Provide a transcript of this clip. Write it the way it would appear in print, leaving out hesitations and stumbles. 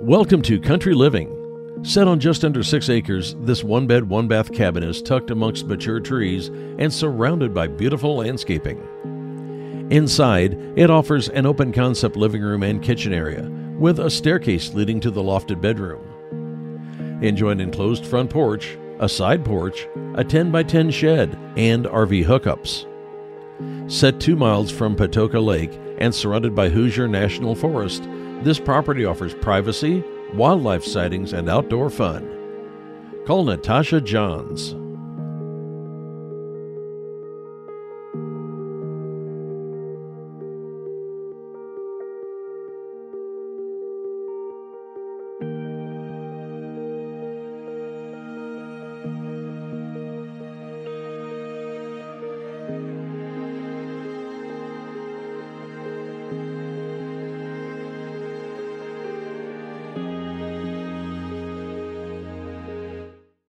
Welcome to Country Living. Set on just under 6 acres, this one-bed, one-bath cabin is tucked amongst mature trees and surrounded by beautiful landscaping. Inside, it offers an open-concept living room and kitchen area, with a staircase leading to the lofted bedroom. Enjoy an enclosed front porch, a side porch, a 10x10 shed, and RV hookups. Set 2 miles from Patoka Lake and surrounded by Hoosier National Forest, this property offers privacy, wildlife sightings, and outdoor fun. Call Natasha Johns.